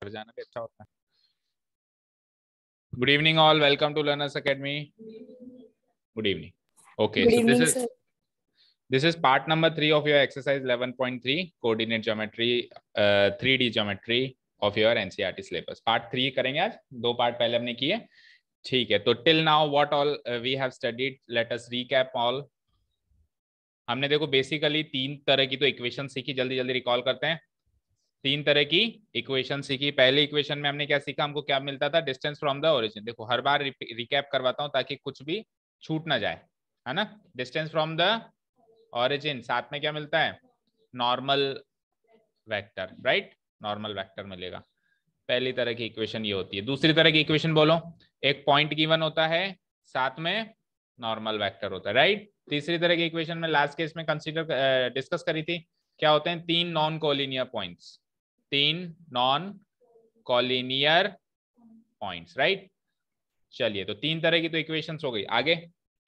कर जाना भी अच्छा होता है। Good evening all, welcome to Learners Academy. Good evening. Okay, Good so evening, sir. this is part number 3 of your exercise 11.3 coordinate geometry 3D geometry of your NCERT syllabus. Part 3 करेंगे आज। 2 part पहले हमने किए, ठीक है। तो till now what all we have studied, let us recap all. हमने देखो बेसिकली 3 तरह की तो इक्वेशन सीखी, जल्दी जल्दी रिकॉल करते हैं। 3 तरह की इक्वेशन सीखी। पहले इक्वेशन में हमने क्या सीखा, हमको क्या मिलता था, डिस्टेंस फ्रॉम द ओरिजिन। देखो हर बार रिकैप करवाता हूं ताकि कुछ भी छूट ना जाए, है ना। डिस्टेंस फ्रॉम द ओरिजिन, साथ में क्या मिलता है, normal vector, right. Normal vector मिलेगा। पहली तरह की इक्वेशन ये होती है। दूसरी तरह की इक्वेशन बोलो, एक पॉइंट गिवन होता है, साथ में नॉर्मल वेक्टर होता है, राइट। तीसरी तरह की इक्वेशन में लास्ट केस में कंसीडर डिस्कस करी थी, क्या होते हैं, 3 non collinear points, 3 non collinear points, right. चलिए, तो 3 तरह की तो इक्वेशंस हो गई। आगे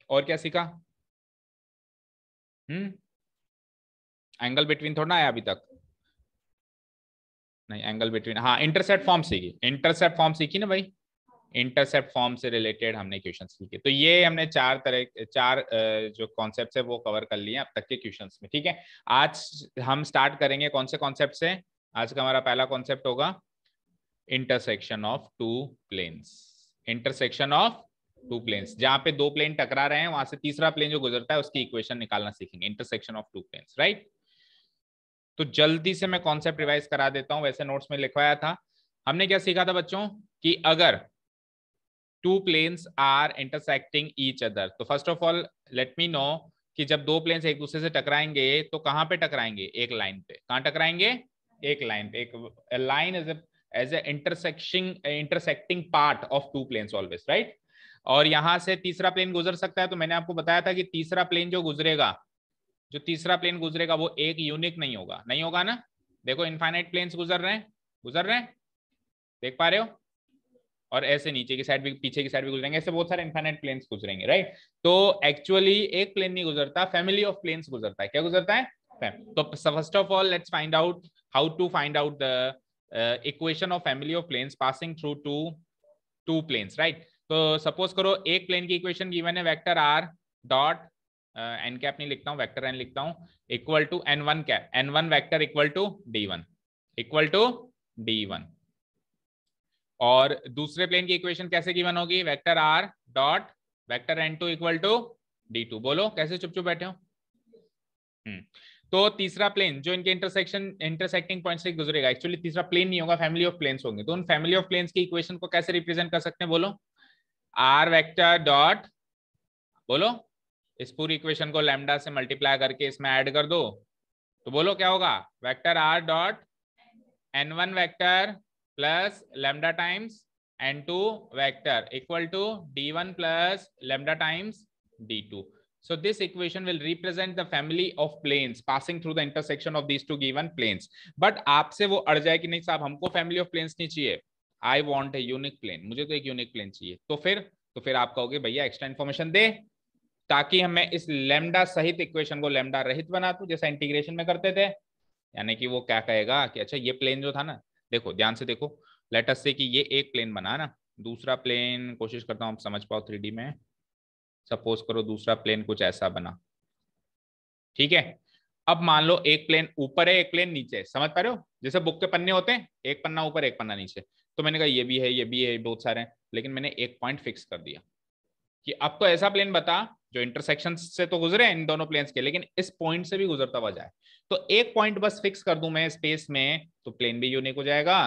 और क्या सीखा? एंगल बिटवीन थोड़ा ना आया अभी तक, नहीं एंगल बिटवीन, हाँ इंटरसेप्ट फॉर्म सीखी। इंटरसेप्ट फॉर्म सीखी ना भाई, इंटरसेप्ट फॉर्म से रिलेटेड हमने क्वेश्चन सीखे। तो ये हमने चार जो कॉन्सेप्ट है वो कवर कर लिए अब तक के क्वेश्चंस में, ठीक है। आज हम स्टार्ट करेंगे कौन से कॉन्सेप्ट से? आज का हमारा पहला कॉन्सेप्ट होगा intersection of two planes. Intersection of two planes, जहां पे 2 प्लेन टकरा रहे हैं, वहां से तीसरा प्लेन जो गुजरता है उसकी इक्वेशन निकालना सीखेंगे। Intersection of two planes, right. तो जल्दी से मैं कॉन्सेप्ट रिवाइज करा देता हूं, वैसे नोट्स में लिखवाया था। हमने क्या सीखा था बच्चों कि अगर 2 planes are intersecting each other, तो first of all let me know कि जब 2 प्लेन्स एक दूसरे से टकराएंगे तो कहां पे टकराएंगे? एक लाइन पे। कहां टकराएंगे? एक लाइन पे। एक line as a intersecting part of 2 planes always, right. और यहां से तीसरा प्लेन गुजर सकता है। तो मैंने आपको बताया था कि तीसरा प्लेन जो गुजरेगा, जो तीसरा प्लेन गुजरेगा वो एक यूनिक नहीं होगा, नहीं होगा ना। देखो इनफाइनाइट प्लेन्स गुजर रहे हैं, गुजर रहे हैं, देख पा रहे हो। और ऐसे नीचे की साइड भी, पीछे की साइड भी गुजरेंगे, ऐसे बहुत सारे इनफाइनाइट प्लेन्स गुजरेंगे, राइट। तो एक्चुअली एक प्लेन नहीं गुजरता, फैमिली ऑफ प्लेन्स गुजरता है। क्या गुजरता है? तो first of all let's find out how to find out the equation of family of planes passing through two planes, right. तो सपोज करो एक प्लेन की इक्वेशन गिवन है, vector R dot N cap नहीं लिखता हूं, वेक्टर एन लिखता हूं, equal to n1 cap, n1 vector equal to d1, equal to d1। और दूसरे प्लेन की इक्वेशन कैसे गिवन होगी? Vector R dot vector n2 equal to d2। बोलो कैसे चुप चुप बैठे हो? तो तीसरा प्लेन जो इनके इंटरसेक्टिंग पॉइंट से गुजरेगा, एक्चुअली तीसरा प्लेन नहीं होगा, फैमिली ऑफ प्लेन्स होंगे। तो उन फैमिली ऑफ प्लेन्स की इक्वेशन को कैसे रिप्रेजेंट कर सकते हैं? बोलो आर वेक्टर डॉट, बोलो इस पूरी इक्वेशन को लैम्डा से मल्टीप्लाई करके इसमें ऐड कर दो, तो बोलो क्या होगा? Vector R dot n1 vector plus lambda times n2 vector equal to d1 plus lambda times d2. So this equation will represent the family of planes passing through the intersection of these two given planes. But आपसे वो अड़ जाए कि नहीं साहब हमको family of planes नहीं चाहिए, I want a unique plane, मुझे तो एक यूनिक प्लेन चाहिए। तो फिर आप कहोगे भैया एक्स्ट्रा इन्फॉर्मेशन दे, ताकि हमें इस लैम्डा सहित इक्वेशन को लैम्डा रहित बना दूं, जैसा इंटीग्रेशन में करते थे। यानी कि वो क्या कहेगा कि अच्छा ये प्लेन जो था ना, देखो ध्यान से देखो, लेट अस से कि ये एक प्लेन बना ना, दूसरा प्लेन कोशिश करता हूं आप समझ पाओ 3D में। सपोज करो दूसरा प्लेन कुछ ऐसा बना, ठीक है। अब मान लो एक प्लेन ऊपर है, एक प्लेन नीचे है, समझ पा रहे हो? जैसे बुक के पन्ने होते हैं, एक पन्ना ऊपर एक पन्ना नीचे। तो मैंने कहा ये भी है, ये भी है, बहुत सारे हैं, लेकिन मैंने एक पॉइंट फिक्स कर दिया कि अब तो ऐसा प्लेन बता जो इंटरसेक्शन से तो गुजरे इन दोनों प्लेन्स के, लेकिन इस पॉइंट से भी गुजरता हुआ जाए। तो एक पॉइंट बस फिक्स कर दूं मैं स्पेस में, तो प्लेन भी यूनिक हो जाएगा।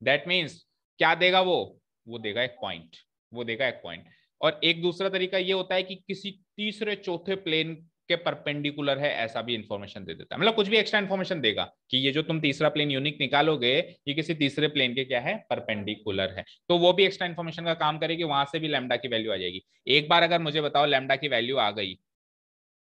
दैट मीन्स क्या देगा वो देगा एक पॉइंट, वो देगा एक पॉइंट। और एक दूसरा तरीका ये होता है कि किसी तीसरे चौथे प्लेन के परपेंडिकुलर है, ऐसा भी इंफॉर्मेशन दे देता है। मतलब कुछ भी एक्स्ट्रा इंफॉर्मेशन देगा कि ये जो तुम तीसरा प्लेन यूनिक निकालोगे ये किसी तीसरे प्लेन के क्या है, परपेंडिकुलर है। तो वो भी एक्स्ट्रा इंफॉर्मेशन का काम करेगी, वहां से भी लैम्डा की वैल्यू आ जाएगी। एक बार अगर मुझे बताओ लैम्डा की वैल्यू आ गई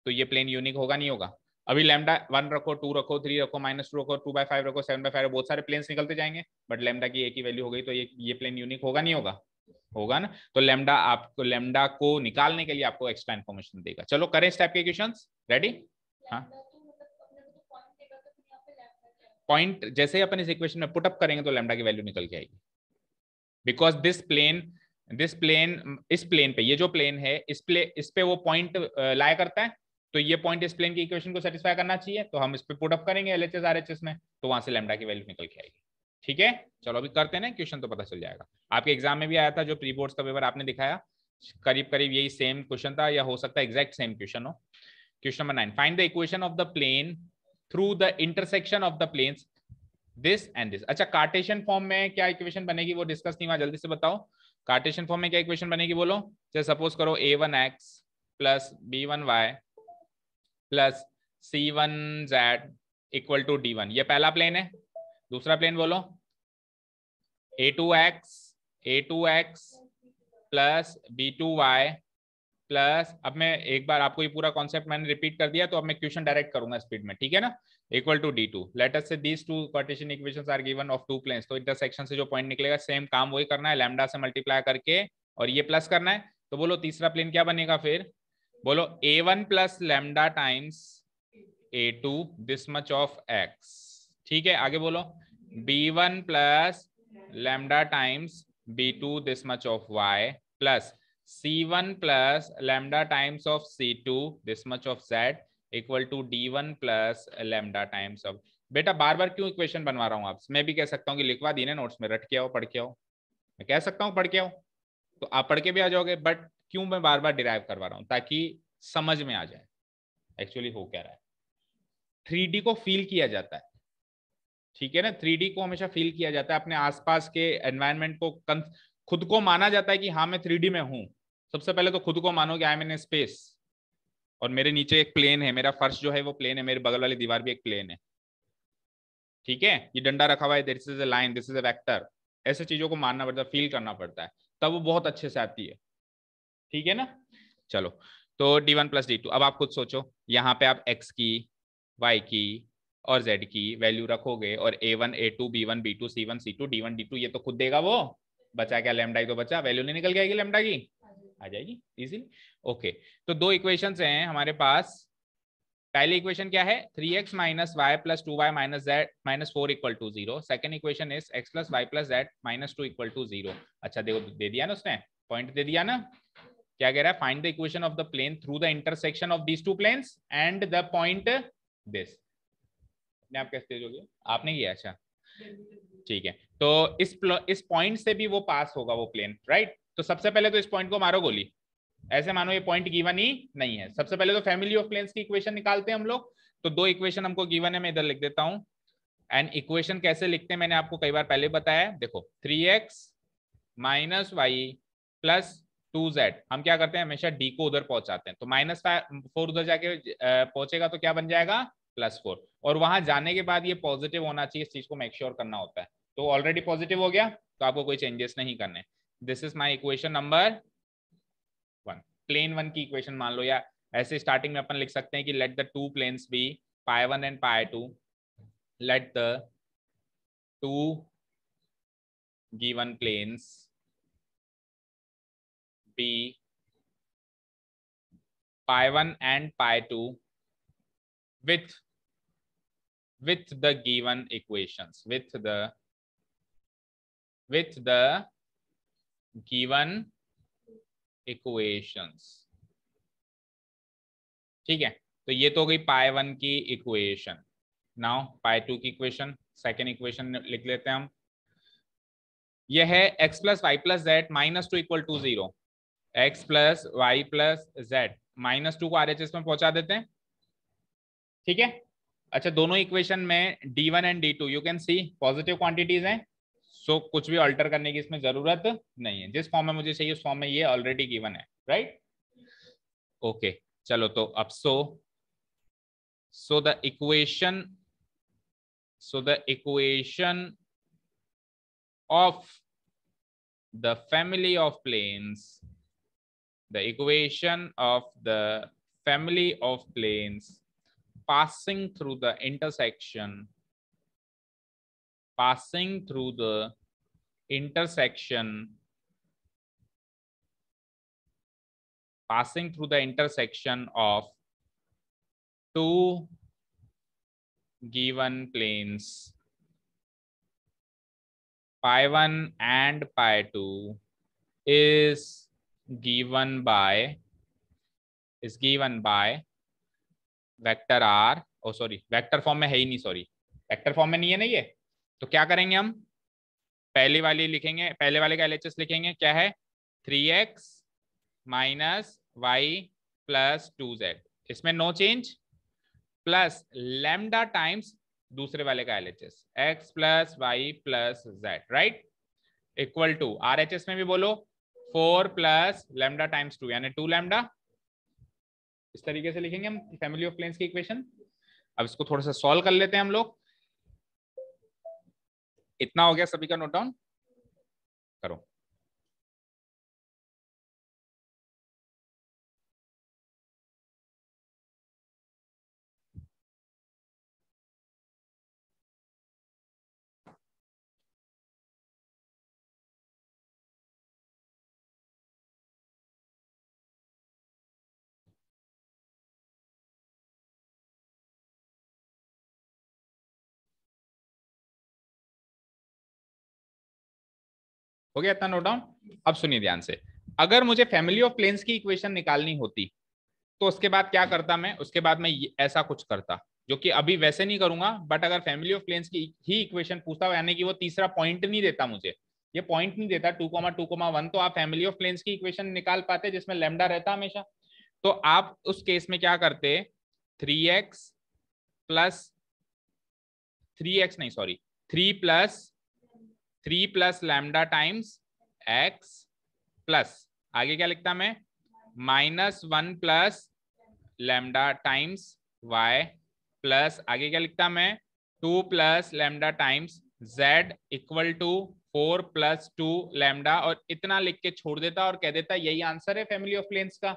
तो ये प्लेन यूनिक होगा नहीं होगा? अभी लैम्डा 1 रखो, 2 रखो, 3 रखो, -2 रखो, 2/5 रखो, 7/5, बहुत सारे प्लेन्स निकलते जाएंगे, बट लैम्डा की एक ही वैल्यू हो गई तो ये प्लेन यूनिक होगा नहीं होगा? होगा ना। तो लैम्डा आपको, लैम्डा को निकालने के लिए आपको एक्स्ट्रा इन्फॉर्मेशन देगा। चलो करें इस टाइप के क्वेश्चंस, रेडी? हाँ पॉइंट जैसे ही अपन इस इक्वेशन में पुटअप करेंगे तो लैम्डा की वैल्यू निकल के आएगी, बिकॉज दिस प्लेन इस प्लेन पे, ये जो प्लेन है इस पे वो पॉइंट लाया करता है, तो ये पॉइंट इस प्लेन की इक्वेशन को सेटिस्फाई करना चाहिए, तो हम इस पे पुटअप करेंगे एलएचएस आरएचएस में, तो वहां से लैम्डा की वैल्यू निकल के आएगी। ठीक है, चलो अभी करते हैं ना क्वेश्चन, तो पता चल जाएगा। आपके एग्जाम में भी आया था, जो प्री बोर्ड्स का पेपर आपने दिखाया, करीब करीब यही सेम क्वेश्चन था, या हो सकता है एग्जैक्ट सेम क्वेश्चन हो। Question number 9, find the equation of the plane through the intersection of the planes this and this. अच्छा, कार्टेशियन फॉर्म में क्या इक्वेशन बनेगी वो डिस्कस नहीं हुआ, जल्दी से बताओ। कार्टेशियन फॉर्म में क्या इक्वेशन बनेगी बोलो। जैसे सपोज करो a1x plus b1y plus c1z equal to d1, ये पहला प्लेन है। दूसरा प्लेन बोलो a2x प्लस b2y प्लस, अब मैं एक बार आपको ये पूरा कॉन्सेप्ट मैंने रिपीट कर दिया, तो अब मैं क्वेश्चन डायरेक्ट करूंगा स्पीड में, ठीक है ना। Equal to d2, let us say these two Cartesian equations are given of two planes, तो इंटरसेक्शन से जो पॉइंट निकलेगा सेम काम वही करना है, लैम्डा से मल्टीप्लाई करके और ये प्लस करना है। तो बोलो तीसरा प्लेन क्या बनेगा फिर, बोलो a1 plus lambda times a2 this much of x, ठीक है। आगे बोलो b1 plus lambda times b2 this much of y plus c1 plus lambda times of c2 this much of z equal to d1 plus lambda times of. बेटा बार बार क्यों equation बनवा रहा हूँ आपसे, मैं भी कह सकता हूँ कि लिखवा दी ना नोट्स में, रट के आओ पढ़ के आओ, मैं कह सकता हूँ पढ़ के आओ, तो आप पढ़ के भी आ जाओगे, बट क्यों मैं बार बार डिराइव करवा रहा हूँ, ताकि समझ में आ जाए एक्चुअली हो क्या रहा है। 3D को फील किया जाता है, ठीक है ना, 3D को हमेशा फील किया जाता है, अपने आसपास के एनवायरनमेंट को खुद को माना जाता है कि हाँ मैं 3D में हूं। सबसे पहले तो खुद को मानो कि आई एम इन स्पेस, और मेरे नीचे एक प्लेन है, मेरा फर्श जो है वो प्लेन है, मेरे बगल वाली दीवार भी एक प्लेन है, ठीक है। ये डंडा रखा हुआ है, this is a line, this is a vector, ऐसे चीजों को मानना पड़ता है, फील करना पड़ता है, तब वो बहुत अच्छे से आती है, ठीक है ना। चलो, तो d1 प्लस d2, अब आप खुद सोचो, यहाँ पे आप x की, y की और z की वैल्यू रखोगे, और a1 a2 b1 b2 c1 c2 d1 d2, ये तो खुद देगा वो, बचा क्या, लैम्डा ही तो बचा, वैल्यू नहीं निकल के आएगी लैम्डा की, आ जाएगी इजीली। ओके, तो दो इक्वेशंस हैं हमारे पास। पहली इक्वेशन क्या है, 3x minus Y plus 2y minus Z minus 4 equal to 0। Second equation is x plus Y plus Z minus 2 equal to 0। अच्छा देखो, दे दिया ना उसने, पॉइंट दे दिया ना। क्या कह रहा है, find the equation of the plane through the intersection of these two planes and the point this. अपने आप कैसे तेज हो गया, आपने किया, अच्छा ठीक है। तो इस पॉइंट से भी वो पास होगा वो प्लेन, राइट। तो सबसे पहले तो इस पॉइंट को मारो गोली, ऐसे मानो ये पॉइंट गिवन ही नहीं है। सबसे पहले तो फैमिली ऑफ प्लेन्स की इक्वेशन निकालते हैं हम लोग। तो दो इक्वेशन हमको गिवन है, मैं इधर लिख देता हूं। एंड इक्वेशन कैसे लिखते हैं मैंने आपको कई बार पहले बताया, देखो 3x minus Y plus 2z, हम क्या करते हैं हमेशा d को उधर पहुंचाते हैं, तो -4 उधर जाके पहुंचेगा तो क्या बन जाएगा, +4, और वहां जाने के बाद ये पॉजिटिव होना चाहिए, इस चीज को मेक श्योर करना होता है। तो ऑलरेडी पॉजिटिव हो गया, तो आपको कोई चेंजेस नहीं करने। This is my equation number 1, plane 1 की इक्वेशन मान लो, या ऐसे स्टार्टिंग में अपन लिख सकते हैं कि let the two planes be π1 and π2, let the two given planes be π1 and π2 with the given equations, with the given equations, ठीक है। तो ये तो हो गई π1 की इक्वेशन। नाउ π2 की इक्वेशन, सेकेंड इक्वेशन लिख लेते हैं हम। यह है x plus Y plus Z minus 2 equal to 0, X plus Y plus Z -2 को आरएचएस में पहुंचा देते हैं, ठीक है। अच्छा, दोनों इक्वेशन में d1 and d2 you can see positive quantities हैं, सो कुछ भी अल्टर करने की इसमें जरूरत नहीं है, जिस फॉर्म में मुझे चाहिए उस फॉर्म में ये ऑलरेडी गिवन है, राइट। ओके, चलो तो अब so the equation of the family of planes, the equation of the family of planes passing through the intersection of two given planes pi1 and pi2 is given by vector R, oh sorry vector form में है ही नहीं, sorry vector form में नहीं है ना ये, तो क्या करेंगे हम, पहली वाली लिखेंगे, पहले वाले का एलएचएस लिखेंगे, क्या है 3x minus Y plus 2z, इसमें no change, plus lambda times दूसरे वाले का LHS x plus Y plus z, right, equal to RHS में भी बोलो 4 प्लस लैम्डा टाइम्स 2 यानी 2 लैम्डा। इस तरीके से लिखेंगे हम फैमिली ऑफ प्लेन्स की इक्वेशन। अब इसको थोड़ा सा सॉल्व कर लेते हैं हम लोग। इतना हो गया, सभी का नोट डाउन करो। हो गया इतना नोट डाउन। अब सुनिए ध्यान से, अगर मुझे फैमिली ऑफ प्लेन्स की इक्वेशन निकालनी होती तो उसके बाद क्या करता मैं, उसके बाद मैं ऐसा कुछ करता, जो कि अभी वैसे नहीं करूंगा, बट अगर फैमिली ऑफ प्लेन्स की ही इक्वेशन पूछता, यानी कि वो तीसरा पॉइंट नहीं देता मुझे, ये पॉइंट नहीं देता 2,2,1, तो आप फैमिली ऑफ प्लेन्स की इक्वेशन निकाल पाते जिसमें लैम्डा रहता हमेशा। तो आप उस केस में क्या करते, 3x प्लस 3x नहीं sorry 3 plus lambda times x plus आगे क्या लिखता मैं, -1 plus lambda times y plus आगे क्या लिखता मैं, 2 plus lambda times z equal to 4 plus 2 lambda, और इतना लिख के छोड़ देता और कह देता यही आंसर है फैमिली ऑफ प्लेन्स का।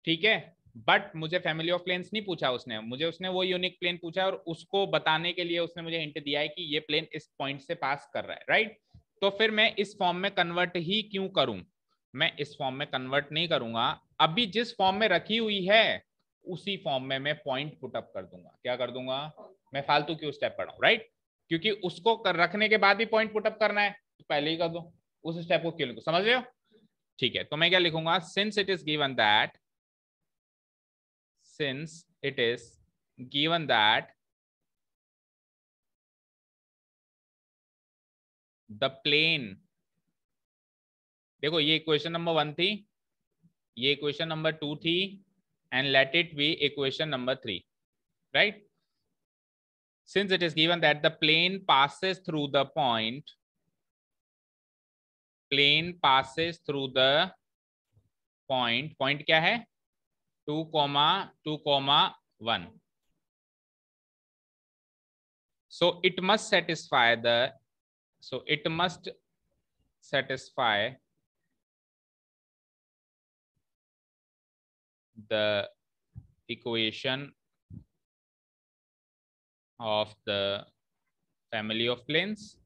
ठीक है, बट मुझे फैमिली ऑफ प्लेन्स नहीं पूछा उसने, मुझे उसने वो यूनिक प्लेन पूछा, और उसको बताने के लिए उसने मुझे हिंट दिया है कि ये प्लेन इस पॉइंट से पास कर रहा है, राइट। तो फिर मैं इस फॉर्म में कन्वर्ट ही क्यों करूं, मैं इस फॉर्म में कन्वर्ट नहीं करूंगा, अभी जिस फॉर्म में रखी हुई है उसी फॉर्म में मैं पॉइंट पुट अप कर दूंगा। क्या कर दूंगा, मैं फालतू क्यों स्टेप पढ़ाऊं, राइट, क्योंकि उसको रखने के बाद भी पॉइंट पुट अप करना है तो पहले ही कर दो, उस स्टेप को क्यों लिखो, समझ रहे हो। ठीक है, तो मैं क्या लिखूंगा, since it is given that, since it is given that the plane, देखो ये इक्वेशन नंबर 1 थी, ये इक्वेशन नंबर 2 थी, and let it be equation number 3, right. Since it is given that the plane passes through the point, plane passes through the point, point क्या है 2,2,1, so it must satisfy the, so it must satisfy the equation of the family of planes,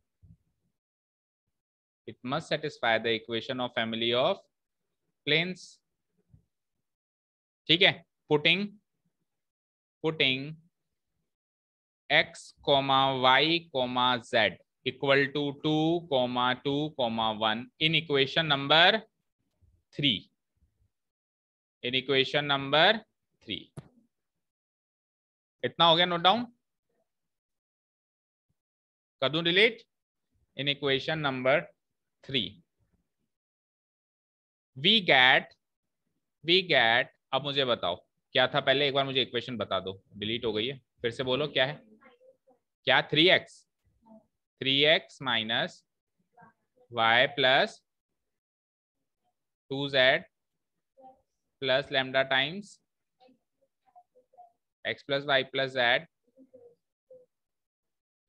it must satisfy the equation of family of planes। ठीक है, putting x, y, z equal to 2,2,1 in equation number 3, in equation number 3। इतना हो गया note down, कर दूं delete, in equation number 3 we get, अब मुझे बताओ क्या था पहले, एक बार मुझे इक्वेशन बता दो, डिलीट हो गई है, फिर से बोलो क्या है, क्या 3x minus y plus 2z plus lambda times x plus Y plus z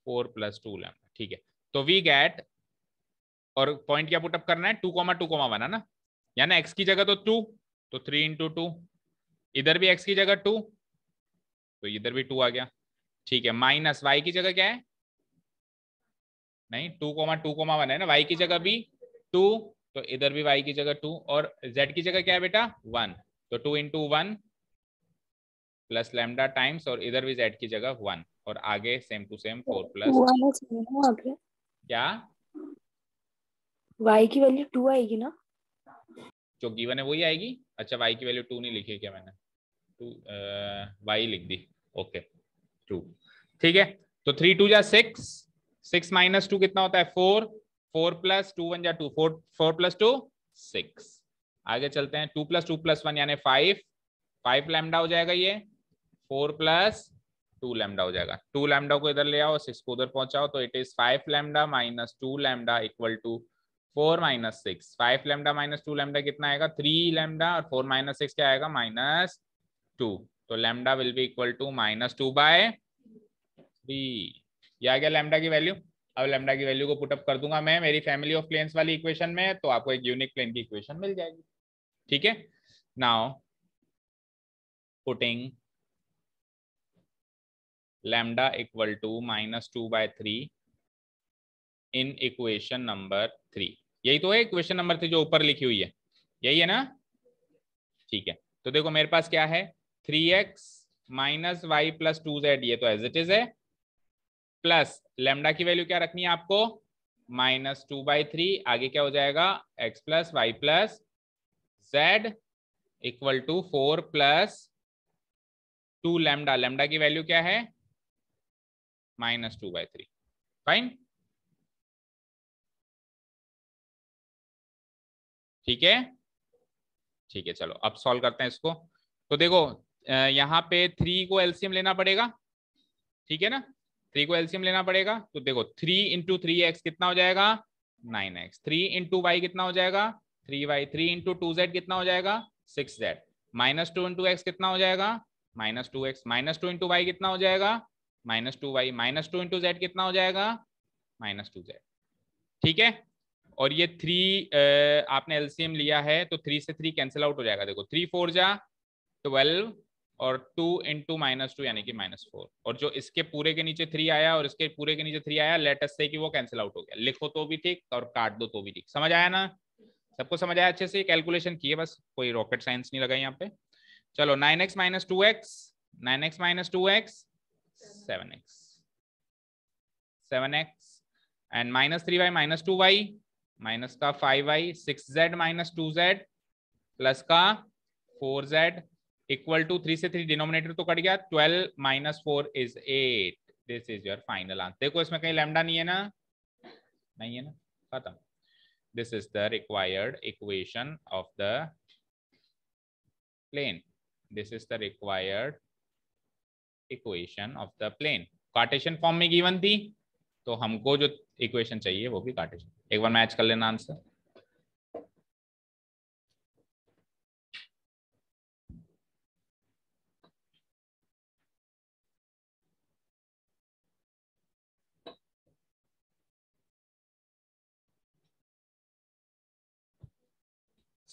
4 plus 2 lambda. ठीक है, तो वी गेट, और पॉइंट क्या पुटअप करना है 2,2,1 है ना, यानी x की जगह तो 2, तो 3 इंटू 2, इधर भी x की जगह 2 तो इधर भी 2 आ गया। ठीक है, माइनस y की जगह क्या है, नहीं 2,2,1 है ना, y की जगह भी 2, तो इधर भी y की जगह 2, और z की जगह क्या है बेटा 1, तो 2 इंटू 1 प्लस लैम्डा टाइम्स, और इधर भी z की जगह 1, और आगे सेम टू सेम 4 प्लस क्या y की वैल्यू 2 आएगी ना? जो गिवन है वही आएगी। अच्छा y की वैल्यू 2 नहीं लिखी है क्या मैंने? 2 y लिख दी। ओके 2 ठीक है। तो 3 2 जा 6, 6 माइनस 2 कितना होता है 4, 4 प्लस 2 1 जा 2, 4 4 प्लस 2 6। आगे चलते हैं 2 प्लस 2 प्लस 1 यानी 5, 5 लैम्डा हो जाएगा ये, 4 प्लस 2 लैम्डा हो जाएगा। 2 लैम्डा को इधर ले आओ, 6 को उधर पहुंचाओ, तो it is 5 lambda minus 2 lambda equal to 4 minus 6। 5 lambda minus 2 lambda कितना आएगा 3 लैम्डा, और 4 माइनस 6 क्या आएगा -2। तो lambda will be equal to -2/3। ये आ गया लैम्डा की वैल्यू। अब लैम्डा की वैल्यू को पुटअप कर दूंगा मैं मेरी फैमिली ऑफ प्लेन्स वाली इक्वेशन में, तो आपको एक यूनिक प्लेन की इक्वेशन मिल जाएगी। ठीक है, now putting lambda equal to -2/3 in equation number 3। यही तो है इक्वेशन नंबर 3 जो ऊपर लिखी हुई है, यही है ना? ठीक है, तो देखो मेरे पास क्या है 3x minus Y plus 2z, ये तो एज इट इज है, प्लस लैम्डा की वैल्यू क्या रखनी है आपको -2/3। आगे क्या हो जाएगा x plus Y plus z equal to 4 plus 2 lambda. Lambda की वैल्यू क्या है -2/3। फाइन, ठीक है। ठीक है, चलो अब सॉल्व करते हैं इसको। तो देखो यहाँ पे 3 को एलसीएम लेना पड़ेगा, ठीक है ना? 3 को एलसीएम लेना पड़ेगा, तो देखो 3 इंटू 3x कितना हो जाएगा 9x, 3 इंटू वाई कितना हो जाएगा 3y, 3 इंटू 2z कितना हो जाएगा 6z, -2 इंटू एक्स कितना हो जाएगा -2x, -2 इंटू वाई कितना हो जाएगा -2y, -2 इंटू जेड कितना हो जाएगा -2z। ठीक है, और ये 3 आपने एलसीएम लिया है तो 3 से 3 कैंसिल आउट हो जाएगा। देखो 3 4 जा 12, और 2 इंटू -2 यानी कि -4, और जो इसके पूरे के नीचे 3 आया और इसके पूरे के नीचे 3 आया, लेट अस से कि वो कैंसिल आउट हो गया। लिखो तो भी ठीक और काट दो तो भी ठीक। समझ आया ना? सबको समझ आया अच्छे से? कैलकुलेशन की है बस, कोई रॉकेट साइंस नहीं लगा यहाँ पे। चलो 9x minus 2x, 9x minus 2x 7x, 7x and -3y minus 2y minus का 5y, 6z minus 2z plus का 4z इक्वल टू 3 से 3 डिनोमिनेटर तो कट गया, 12 minus 4 is 8। This is your final answer. देखो इसमें कहीं लैम्डा नहीं है ना, नहीं है ना, खत्म। This is the required equation of the plane, this is the required equation of the plane. Cartesian form में गिवन थी, तो हमको जो इक्वेशन चाहिए वो भी कार्टेशियन। एक बार मैच कर लेना आंसर।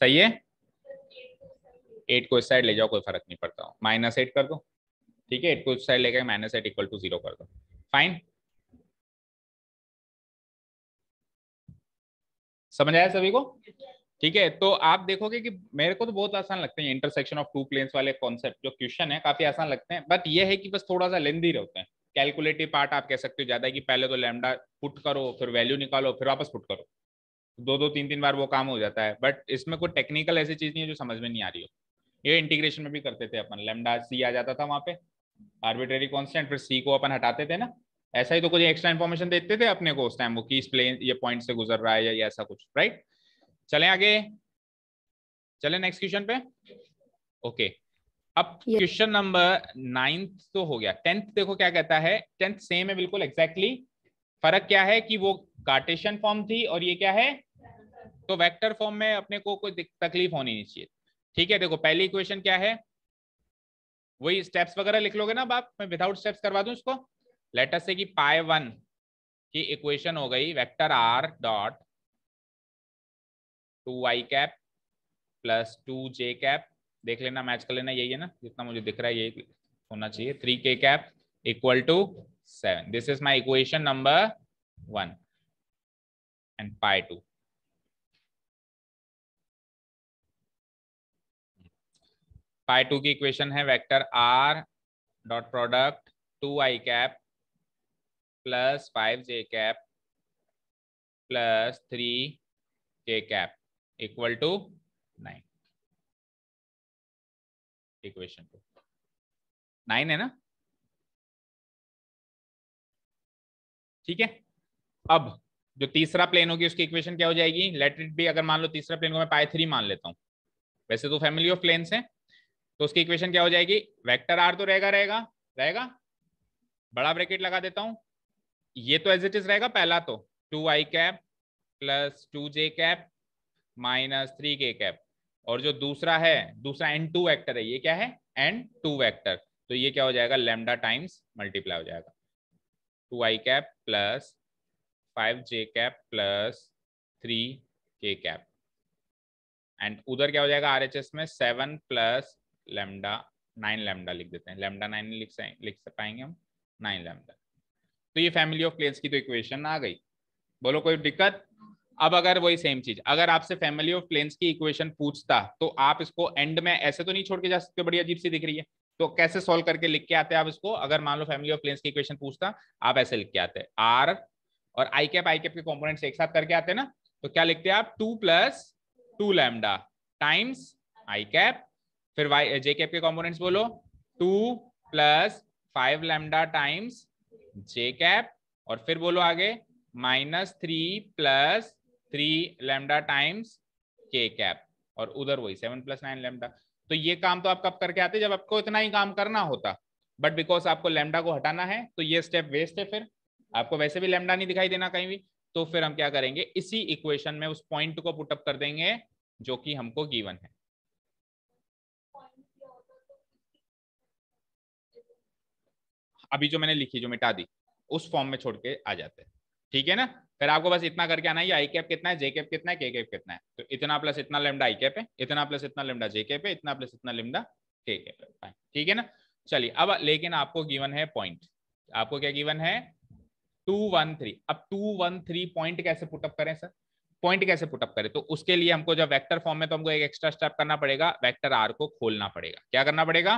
सही है, 8 को इस साइड ले जाओ कोई फर्क नहीं पड़ता, -8 कर दो। ठीक है, 8 को इस साइड लेकर -8 इक्वल टू 0 कर दो। फाइन, समझ आया सभी को? ठीक है, तो आप देखोगे कि मेरे को तो बहुत आसान लगते हैं इंटरसेक्शन ऑफ टू प्लेन्स वाले कॉन्सेप्ट, जो क्वेश्चन है काफी आसान लगते हैं, बट ये है कि बस थोड़ा सा लेंदी रहते हैं। कैलकुलेटिव पार्ट आप कह सकते हो ज्यादा है कि पहले तो लैम्डा पुट करो, फिर वैल्यू निकालो, फिर वापस पुट करो, 2 3 बार वो काम हो जाता है। बट इसमें कोई टेक्निकल ऐसी चीज नहीं है जो समझ में नहीं आ रही हो। ये इंटीग्रेशन में भी करते थे अपन, लैम्डा सी आ जाता था वहां पे आर्बिट्रेरी कांस्टेंट, फिर सी को अपन हटाते थे ना, ऐसा ही तो कुछ एक्स्ट्रा इन्फॉर्मेशन देते थे अपने को उस टाइम, वो कि इस प्लेन ये पॉइंट से गुजर रहा है या ऐसा कुछ, राइट? चलें आगे, चलें नेक्स्ट क्वेश्चन पे। ओके, अब क्वेश्चन नंबर 9 तो हो गया। 10th देखो क्या कहता है, 10th सेम है बिल्कुल एग्जैक्टली। फर्क क्या है कि वो कार्टेशियन फॉर्म थी और ये क्या है, तो वेक्टर फॉर्म में अपने को कोई तकलीफ होनी नहीं चाहिए। ठीक है, देखो पहली इक्वेशन क्या है, वही स्टेप्स वगैरह लिख लोगे ना आप, मैं विदाउट स्टेप्स करवा दूं इसको। लेट अस से कि π1 की इक्वेशन हो गई vector r dot 2y cap plus 2j cap, देख लेना मैच कर लेना, यही है ना जितना मुझे दिख रहा है यही होना चाहिए, 3k cap equal to 7। This is my equation number 1 and π2। π2 की इक्वेशन है vector r dot product 2i cap plus 5j cap plus 3k cap equal to 9। Equation 9 है ना, ठीक है। अब जो तीसरा प्लेन होगी उसकी इक्वेशन क्या हो जाएगी, लेट इट बी, अगर मान लो तीसरा प्लेन को मैं पाई 3 मान लेता हूं, वैसे तो फैमिली ऑफ प्लेन्स है, तो उसकी इक्वेशन क्या हो जाएगी, वेक्टर आर तो रहेगा रहेगा रहेगा, बड़ा ब्रैकेट लगा देता हूं, ये तो एज इट इज रहेगा पहला, तो 2i cap plus 2j cap minus 3k cap, और जो दूसरा है, दूसरा n2 वेक्टर है, ये क्या है n2 वेक्टर, तो ये क्या हो जाएगा लैम्डा टाइम्स मल्टीप्लाई हो जाएगा 2i cap plus 5j cap plus 3k cap, and उधर क्या हो जाएगा RHS में 7 प्लस लैम्डा 9 लैम्डा लिख देते हैं, लैम्डा 9 लिख पाएंगे हम 9 लैम्डा। तो ये फैमिली ऑफ प्लेन्स की तो इक्वेशन आ गई, बोलो कोई दिक्कत। अब अगर वही सेम चीज अगर आपसे फैमिली ऑफ प्लेन्स की इक्वेशन पूछता तो आप इसको एंड में ऐसे तो नहीं छोड़ के जा सकते, बड़ी अजीब सी दिख रही है, तो कैसे सॉल्व करके लिख के आते हैं आप इसको, अगर मान लो फैमिली ऑफ प्लेन्स की इक्वेशन पूछता आप ऐसे लिख के आते हैं, आर और आई कैप के कॉम्पोनेंट्स एक साथ करके आते हैं ना, तो क्या लिखते हैं आप 2 plus 2 lambda times I cap, फिर वाई जे कैप के कॉम्पोनेंट्स बोलो 2 प्लस 5 लैम्डा टाइम्स जे कैप, और फिर बोलो आगे -3 प्लस 3 लैम्डा टाइम्स के कैप, और उधर वही 7 प्लस 9 लैम्डा। तो ये काम तो आप कब करके आते जब आपको इतना ही काम करना होता, बट बिकॉज आपको लैम्डा को हटाना है तो ये स्टेप वेस्ट है, फिर आपको वैसे भी लैम्डा नहीं दिखाई देना कहीं भी, तो फिर हम क्या करेंगे इसी इक्वेशन में उस पॉइंट को पुटअप कर देंगे जो कि हमको गिवन है। अभी जो मैंने लिखी जो मिटा दी उस फॉर्म में छोड़ के आ जाते हैं, ठीक है ना। फिर आपको बस इतना करके आना है, आई कैप कितना है, जे कैप कितना है, के कैप कितना है, तो इतना प्लस इतना लैम्डा आई कैप है, इतना प्लस इतना लैम्डा जे कैप है, इतना प्लस इतना लैम्डा के कैप है, ठीक है ना। चलिए अब लेकिन आपको गिवन है पॉइंट, आपको क्या गिवन है 213। अब 213 पॉइंट कैसे पुटअप करें सर, पॉइंट कैसे पुटअप करें, तो उसके लिए हमको जब वेक्टर फॉर्म में तो हमको एक एक्स्ट्रा स्टेप करना पड़ेगा, वेक्टर आर को खोलना पड़ेगा। क्या करना पड़ेगा,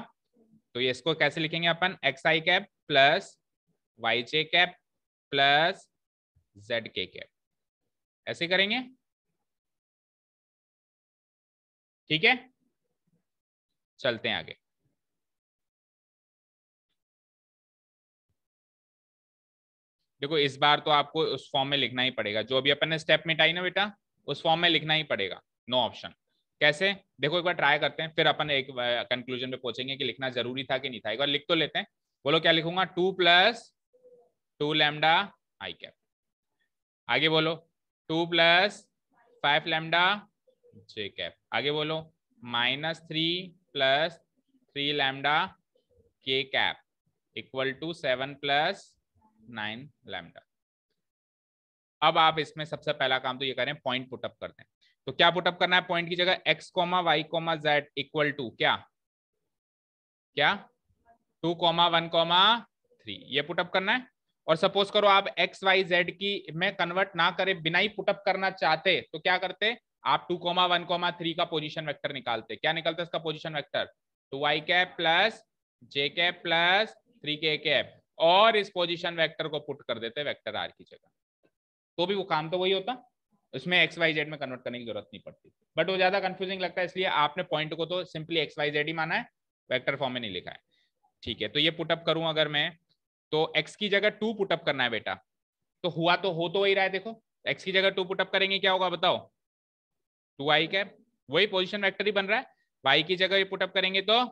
तो ये इसको कैसे लिखेंगे अपन, x i cap plus Y j cap plus Z k cap, ऐसे करेंगे, ठीक है। चलते हैं आगे, देखो इस बार तो आपको उस फॉर्म में लिखना ही पड़ेगा, जो अभी अपन ने स्टेप मिटाई ना बेटा उस फॉर्म में लिखना ही पड़ेगा, नो ऑप्शन। कैसे, देखो एक बार ट्राई करते हैं, फिर अपन एक कंक्लूजन पे पहुंचेंगे कि लिखना जरूरी था कि नहीं था। एक बार लिख तो लेते हैं, बोलो क्या लिखूंगा, 2 प्लस 2 लैम्डा आई कैप, आगे बोलो 2 प्लस 5 लैम्डा जे कैप, आगे बोलो -3 plus 3 lambda K cap equal to 7 plus 9 lambda. अब आप इसमें सबसे पहला काम तो ये करें पॉइंट पुटअप करते हैं, तो क्या पुटअप करना है, पॉइंट की जगह x, y, z equal to क्या क्या 2, 1, 3 ये पुटअप करना है। और सपोज करो आप x, y, z की में कन्वर्ट ना करे, बिना ही पुटअप करना चाहते तो क्या करते, आप 2, 1, 3 का पोजीशन वेक्टर निकालते, क्या निकलता है इसका position vector 2i cap plus J cap plus 3k cap, और इस पोजीशन वेक्टर को पुट कर देते वेक्टर आर की जगह, तो भी वो काम तो वही होता, उसमें एक्स वाई जेड में कन्वर्ट करने की जरूरत नहीं पड़ती, बट वो ज्यादा कंफ्यूजिंग लगता है, इसलिए आपने पॉइंट को तो सिंपली एक्स वाई जेड ही माना है, वेक्टर फॉर्म में नहीं लिखा है, ठीक है। तो ये पुटअप करूं अगर मैं, तो x की जगह 2 पुटअप करना है बेटा, तो हुआ तो हो तो वही रहा है, देखो x की जगह 2 पुटअप करेंगे क्या होगा बताओ, 2i कैप, वही पोजीशन वेक्टर ही बन रहा है, y की जगह पुटअप करेंगे तो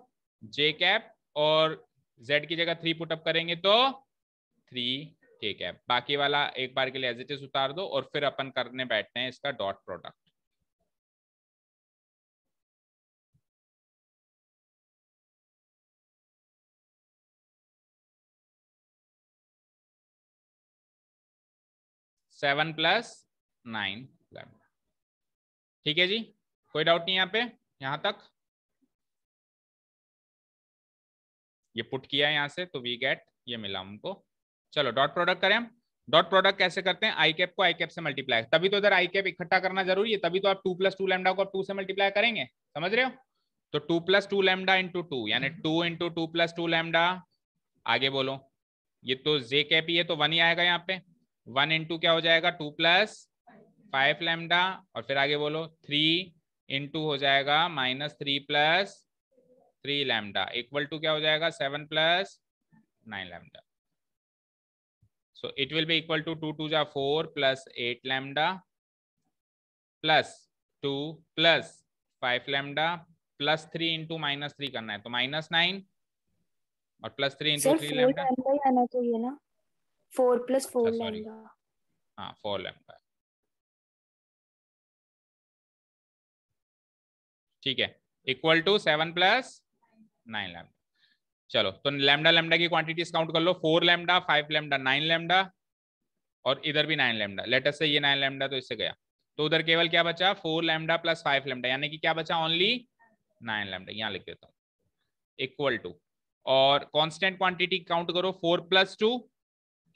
j कैप, और z की जगह 3 पुटअप करेंगे तो 3k कैप, बाकी वाला एक बार के लिए एज इट इज उतार दो, और फिर अपन करने बैठते हैं इसका dot product. Seven plus 9 lambda, ठीक है जी, कोई डाउट नहीं यहाँ पे, यहां तक ये पुट किया है यहाँ से, तो वी गेट ये मिला हमको। चलो डॉट प्रोडक्ट करें हम, डॉट प्रोडक्ट कैसे करते हैं, आई कैप को आई कैप से मल्टीप्लाई, तभी तो इधर आई कैप इकट्ठा करना जरूरी है, तभी तो आप 2 प्लस 2 लैम्डा को आप 2 से मल्टीप्लाई करेंगे, समझ रहे हो, तो 2 प्लस 2 लैम्डा इंटू 2 यानी 2 इंटू 2 प्लस 2 लैम्डा, आगे बोलो ये तो जे कैप ही है तो 1 ही आएगा यहाँ पे, 1 इंटू क्या हो जाएगा 2 प्लस 5 लैम्डा और फिर आगे बोलो 3 इंटू हो जाएगा -3 प्लस 3 लैम्डा इक्वल टू क्या हो जाएगा 7 plus 9 lambda. So it will be equal to 2 2 जा 4 plus 8 lambda plus 2 plus 5 lambda plus 3 into -3 करना है तो -9 और plus 3 into sir 3 4 lambda. Lambda ही आना चाहिए ना, 4 + 4 अच्छा सॉरी, लैम्डा. हाँ 4 lambda. ठीक है, इक्वल टू 7 प्लस 9 लैम्डा. चलो तो लैम्डा लैम्डा की क्वांटिटीज काउंट कर लो. 4 लैम्डा 5 लैम्डा 9 लैम्डा और इधर भी 9 लैम्डा. लेट अस से ये 9 लैम्डा तो इससे गया तो उधर केवल क्या बचा 4 लैम्डा प्लस 5 लैम्डा यानी कि क्या बचा ओनली 9 लैम्डा. यहां लिख देता हूं इक्वल टू और कांस्टेंट क्वांटिटी काउंट करो 4 + 2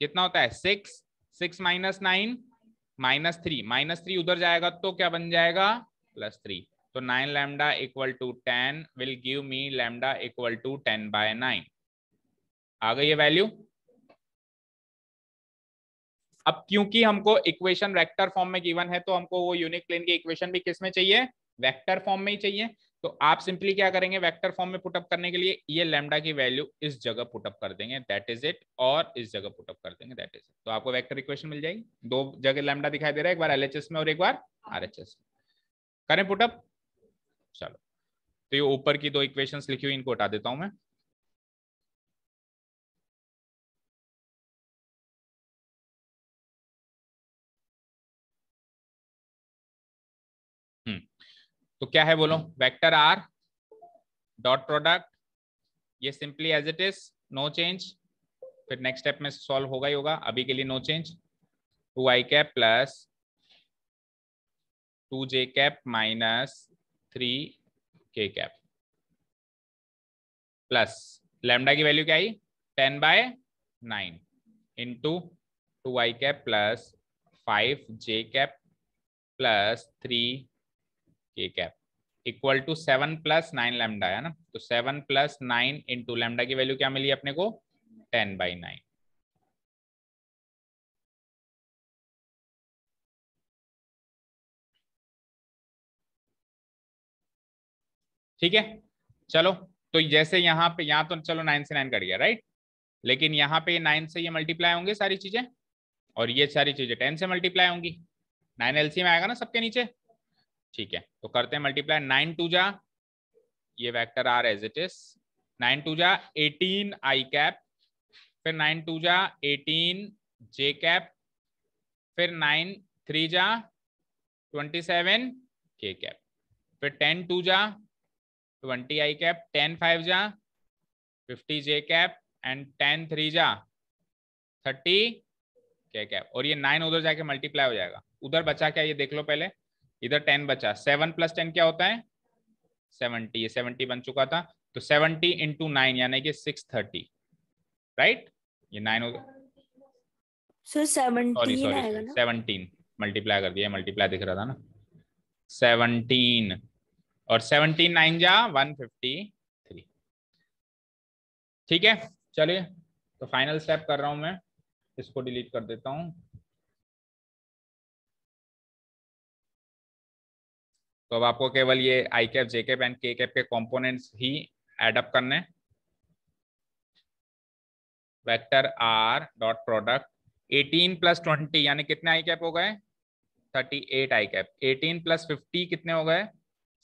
कितना होता है 6 6 - 9 -3 उधर जाएगा तो क्या बन जाएगा +3 तो 9 lambda equal to 10 will give me lambda equal to 10/9. आ गई ये वैल्यू. अब क्योंकि हमको इक्वेशन वेक्टर फॉर्म में गिवन है तो हमको वो यूनिक प्लेन की इक्वेशन भी किस में चाहिए वेक्टर फॉर्म में ही चाहिए. तो आप सिंपली क्या करेंगे वेक्टर फॉर्म में पुटअप करने के लिए ये लैम्डा की वैल्यू इस जगह पुटअप कर देंगे दैट इज इट और इस जगह पुटअप कर देंगे दैट इज इट. तो आपको वेक्टर इक्वेशन मिल जाएगी. दो जगह लैम्डा दिखाई दे रहा है एक बार LHS में और एक बार RHS में. करें पुटअप. चलो तो ये ऊपर की दो इक्वेशंस लिखी हुई इनको हटा देता हूं मैं. तो क्या है बोलो वेक्टर R डॉट प्रोडक्ट ये simply as it is no change. फिर नेक्स्ट स्टेप में सॉल्व होगा ही होगा. अभी के लिए no change. 2i cap plus 2j cap minus 3k cap plus lambda की वैल्यू क्या आई 10/9 into 2i cap plus 5j cap plus 3k cap equal to 7 + 9 lambda है ना. तो 7 + 9 इंटू लैम्डा की वैल्यू क्या मिली अपने को 10/9. ठीक है. चलो तो जैसे यहाँ पे यहाँ तो चलो 9 से 9 कट गया राइट. लेकिन यहाँ पे 9 से ये मल्टीप्लाई होंगे सारी चीजें और ये सारी चीजें 10 से मल्टीप्लाई होंगी. 9 LCM में आएगा ना सबके नीचे. ठीक है तो करते हैं मल्टीप्लाई. 9 2 जा ये vector R as it is 9 2 जा 18i कैप फिर 9 2 जा 18j कैप फिर 9 3 जा 27k कैप फिर 10 2 जा 20i कैप 10 5 जा 50j कैप एंड 10 3 जा 30k कैप और ये 9 उधर जाके मल्टीप्लाई हो जाएगा. उधर बचा क्या ये देख लो पहले. इधर 10 बचा. 7 + 10 क्या होता है 70. ये 70 बन चुका था तो 70 × 9 यानी कि 630 राइट. ये 9 होगा सर 17 आएगा ना. 17 मल्टीप्लाई कर दिया. मल्टीप्लाई दिख रहा था ना 17 और 17 9 जा 153. ठीक है चलिए तो फाइनल स्टेप कर रहा हूं मैं. इसको डिलीट कर देता हूं. तो अब आपको केवल ये आई कैप जे कैप एंड के कैप के कंपोनेंट्स ही एड अप करने. वेक्टर R डॉट प्रोडक्ट 18 + 20 यानी कितने आई कैप हो गए 38 आई कैप. 18 + 50 कितने हो गए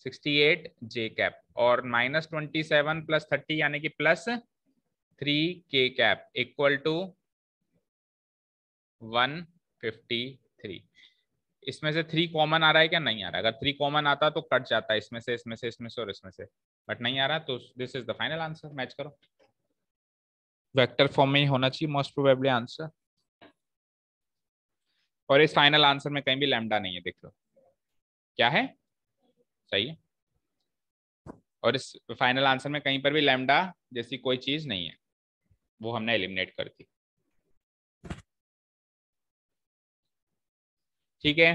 68 जे कैप और -27 + 30 यानी कि +3k कैप इक्वल टू 153. इसमें से 3 कॉमन आ रहा है क्या नहीं आ रहा. अगर 3 कॉमन आता तो कट जाता है इसमें से इसमें से इसमें से और इसमें से बट नहीं आ रहा तो this is the final answer. Match करो. वेक्टर फॉर्म में ही होना चाहिए मोस्ट प्रोबेबली आंसर. और इस फाइनल आंसर में कहीं भी लैम्डा नहीं है देख लो क्या है सही है. और इस फाइनल आंसर में कहीं पर भी लैम्डा जैसी कोई चीज नहीं है वो हमने एलिमिनेट कर दी. ठीक है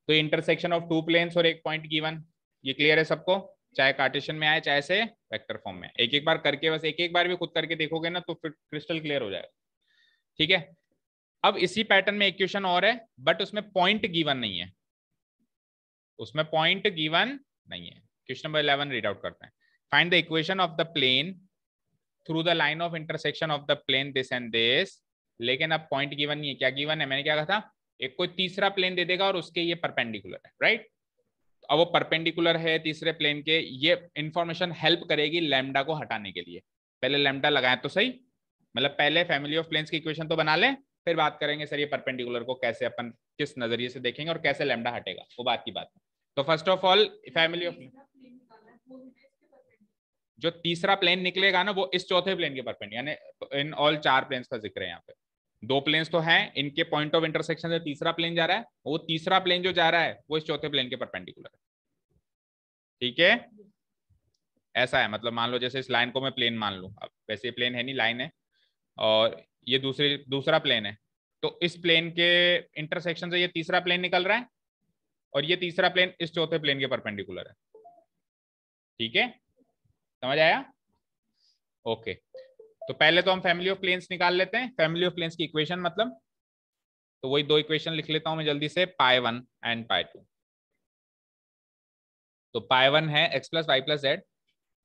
तो इंटरसेक्शन ऑफ 2 प्लेन्स और एक पॉइंट गिवन ये क्लियर है सबको. चाहे कार्टेशियन में आए चाहे से वेक्टर फॉर्म में. एक एक बार करके बस एक एक बार भी खुद करके देखोगे ना तो फिर क्रिस्टल क्लियर हो जाएगा. ठीक है अब इसी पैटर्न में इक्वेशन और है बट उसमें पॉइंट गिवन नहीं है. उसमें पॉइंट गिवन नहीं है। क्वेश्चन नंबर 11 रीड आउट करते हैं। Find the equation of the plane through the line of intersection of the plane this and this. लेकिन अब पॉइंट गिवन नहीं है। क्या गिवन है? मैंने क्या कहा था, एक कोई तीसरा प्लेन दे देगा और उसके ये परपेंडिकुलर है, राइट। अब वो परपेंडिकुलर है तीसरे प्लेन के, ये इंफॉर्मेशन हेल्प करेगी लैम्डा को हटाने के लिए। पहले लैम्डा लगाए तो सही, मतलब पहले फैमिली ऑफ प्लेन्स की इक्वेशन तो बना लें, फिर बात करेंगे सर ये परपेंडिकुलर को कैसे अपन किस नजरिए से देखेंगे और कैसे लैम्डा हटेगा, वो बात की बात है। तो first of all family of जो तीसरा प्लेन निकलेगा ना वो इस चौथे प्लेन के परपेंडिकुलर, यानी इन ऑल चार प्लेन्स का जिक्र है यहाँ पे। दो प्लेन्स तो हैं, इनके पॉइंट ऑफ इंटरसेक्शन से तीसरा प्लेन जा रहा है, वो तीसरा प्लेन जो जा रहा है वो इस चौथे प्लेन के परपेंडिकुलर है। ठीक है, ऐसा है। मतलब मान लो जैसे इस लाइन को मैं प्लेन मान लूं, अब वैसे प्लेन है नहीं, लाइन है, और ये दूसरा प्लेन है, तो इस प्लेन के इंटरसेक्शन से ये तीसरा प्लेन निकल रहा है और ये तीसरा प्लेन इस चौथे प्लेन के परपेंडिकुलर है। ठीक है, समझ आया? ओके, तो पहले तो हम फैमिली ऑफ प्लेन्स निकाल लेते हैं। फैमिली ऑफ प्लेन्स की इक्वेशन मतलब, तो वही दो इक्वेशन लिख लेता हूं मैं जल्दी से, पाई 1 एंड पाई 2। तो पाई 1 है x plus Y plus z.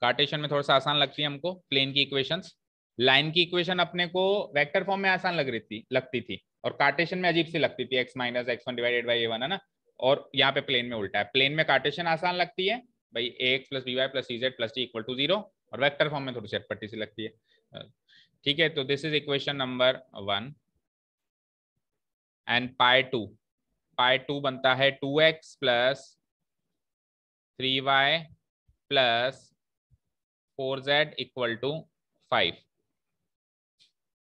Cartesian में थोड़ा सा आसान लगती है हमको प्लेन की इक्वेशंस। लाइन की इक्वेशन अपने को वेक्टर फॉर्म में आसान लगती थी और कार्टेशियन में अजीब सी लगती थी, x minus x1 divided by a1, है ना। और यहाँ पे प्लेन में उल्टा है, प्लेन में कार्टेशियन आसान लगती है भाई, ax plus by plus cz plus t equal to 0, और वेक्टर फॉर्म में थोड़ी सी अटपटी सी लगती है। ठीक है, तो this is equation number 1 and pi 2 बनता है 2x plus 3y plus 4z equal to 5।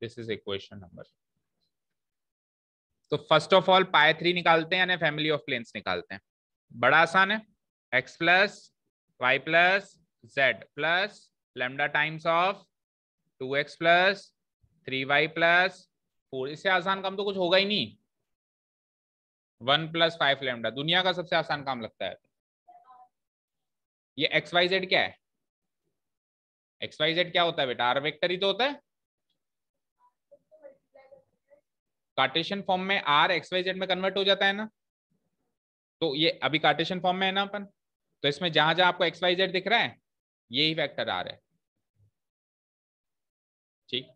This is equation number. तो फर्स्ट ऑफ ऑल पाई 3 निकालते हैं, यानी फैमिली ऑफ प्लेन्स निकालते हैं। बड़ा आसान है, x plus Y plus Z plus lambda times of 2x plus 3y plus 4। इससे आसान काम तो कुछ होगा ही नहीं। 1 प्लस 5 लैम्डा दुनिया का सबसे आसान काम लगता है। ये एक्स वाई जेड क्या है? एक्स वाई जेड क्या होता है बेटा? आर वेक्टर ही तो होता है। कार्टेशियन फॉर्म में आर एक्स वाई जेड में कन्वर्ट हो जाता है ना, तो ये अभी कार्टेशियन फॉर्म में है ना अपन, तो इसमें जहां जहां आपको एक्स वाई जेड दिख रहा है यही वेक्टर आर है। ठीक,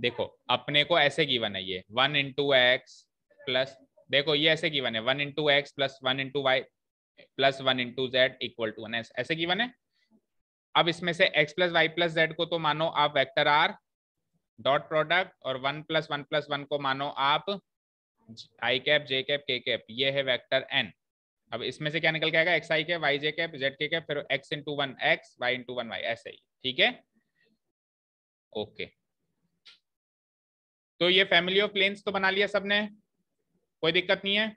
देखो अपने को ऐसे गिवन है ये 1 इंटू एक्स प्लस, देखो ये ऐसे गिवन है 1 into X plus 1 into Y plus 1 into Z equal to 1, ऐसे गिवन है। अब इसमें से x plus Y plus Z को तो मानो आप वेक्टर आर डॉट प्रोडक्ट, और 1 + 1 + 1 को मानो आप आई कैप जे कैप के कैप, ये है वेक्टर n। अब इसमें से क्या निकल के आएगा? X i cap y j cap z k cap, फिर x into 1 x y into 1 y, ऐसे ही। ठीक है, ओके। तो ये फैमिली ऑफ प्लेन्स तो बना लिया सबने, कोई दिक्कत नहीं है।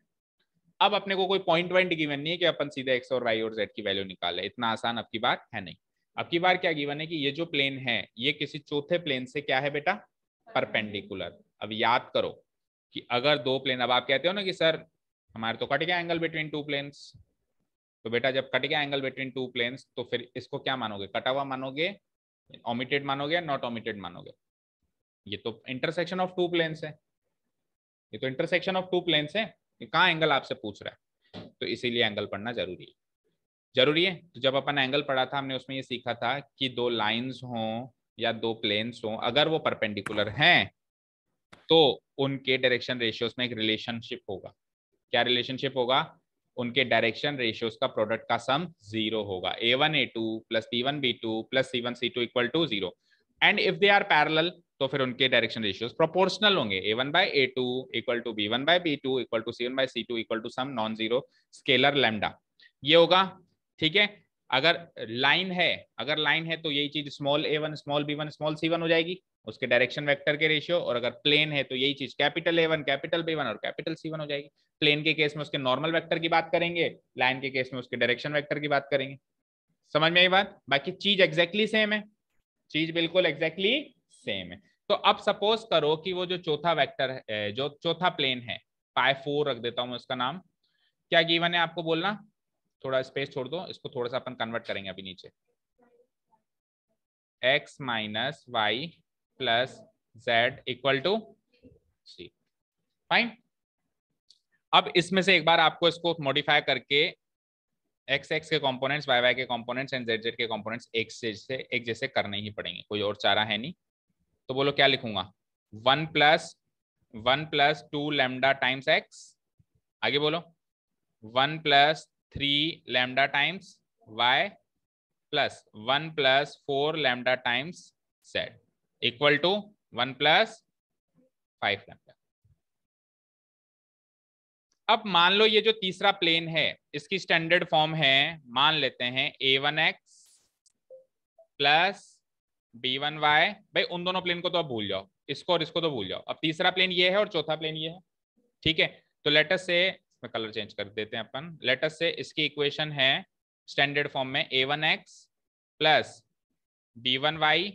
अब अपने को कोई पॉइंट वाइंट गिवन नहीं है कि अपन सीधे एक्स और वाई और जेड की वैल्यू निकाले, इतना आसान अब की बार है नहीं। अब की बार क्या गिवन है कि ये जो प्लेन है ये किसी चौथे प्लेन से क्या है बेटा? परपेंडिकुलर। अब याद करो कि अगर दो प्लेन, अब आप कहते हो ना कि सर हमारे तो कट गया एंगल बिटवीन टू प्लेन्स, तो बेटा जब कट गया एंगल बिटवीन टू प्लेन्स तो फिर इसको क्या मानोगे? कटा हुआ मानोगे, ओमिटेड मानोगे, नॉट ओमिटेड मानोगे? ये तो इंटरसेक्शन ऑफ टू प्लेन्स है, ये तो इंटरसेक्शन ऑफ टू प्लेन्स है, ये कहाँ एंगल आपसे पूछ रहा है, तो इसीलिए एंगल पढ़ना जरूरी है। जरूरी है, तो जब अपन एंगल पढ़ा था हमने उसमें ये सीखा था कि दो लाइंस हों या दो प्लेन्स हों, अगर वो परपेंडिकुलर हैं तो उनके डायरेक्शन रेशियोज में एक रिलेशनशिप होगा। क्या रिलेशनशिप होगा? उनके डायरेक्शन रेशियोज का प्रोडक्ट का सम 0 होगा। a1 a2 plus b1 b2 plus c1 c2 equal to 0। And if they are parallel तो फिर उनके डायरेक्शन रेशियोज प्रोपोर्शनल होंगे। a1 by a2 equal to b1 by b2 equal to c1 by c2 equal to some non zero scalar lambda, ये होगा। ठीक है, अगर line है तो यही चीज small a1 small b1 small c1 हो जाएगी, उसके डायरेक्शन वेक्टर के रेशियो। और अगर प्लेन है तो यही चीज कैपिटल A1 कैपिटल B1 और कैपिटल C1 हो जाएगी। प्लेन के केस में उसके नॉर्मल वेक्टर की बात करेंगे, लाइन के केस में उसके डायरेक्शन वेक्टर की बात करेंगे। समझ में आई बात? बाकी चीज एग्जैक्टली सेम है, चीज बिल्कुल एग्जैक्टली सेम है। तो अब सपोज करो कि वो जो चौथा वेक्टर है, जो चौथा प्लेन है, पाई 4 रख देता हूं मैं उसका नाम। क्या गिवन है आपको बोलना, थोड़ा स्पेस छोड़ दो, इसको थोड़ा सा अपन कन्वर्ट करेंगे अभी नीचे। x minus Y plus z equal to c. Fine, अब इसमें से एक बार आपको इसको मॉडिफाई करके एक्स एक्स के कंपोनेंट्स, वाई वाई के कंपोनेंट्स एंड जेड जेड के कंपोनेंट्स एक जैसे करने ही पड़ेंगे, कोई और चारा है नहीं। तो बोलो क्या लिखूंगा, 1+1+2 लैम्डा टाइम्स एक्स, आगे बोलो 1+3 lambda times y plus 1+4 lambda times z equal to 1+5 lambda. अब मान लो ये जो तीसरा प्लेन है इसकी स्टैंडर्ड फॉर्म है, मान लेते हैं a1x प्लस b1y। भाई उन दोनों प्लेन को तो अब भूल जाओ, इसको और इसको तो भूल जाओ। अब तीसरा प्लेन ये है और चौथा प्लेन ये है, ठीक है। तो लेटस से इसमें कलर चेंज कर देते हैं अपन। लेटस से इसकी इक्वेशन है स्टैंडर्ड फॉर्म में a1x प्लस b1y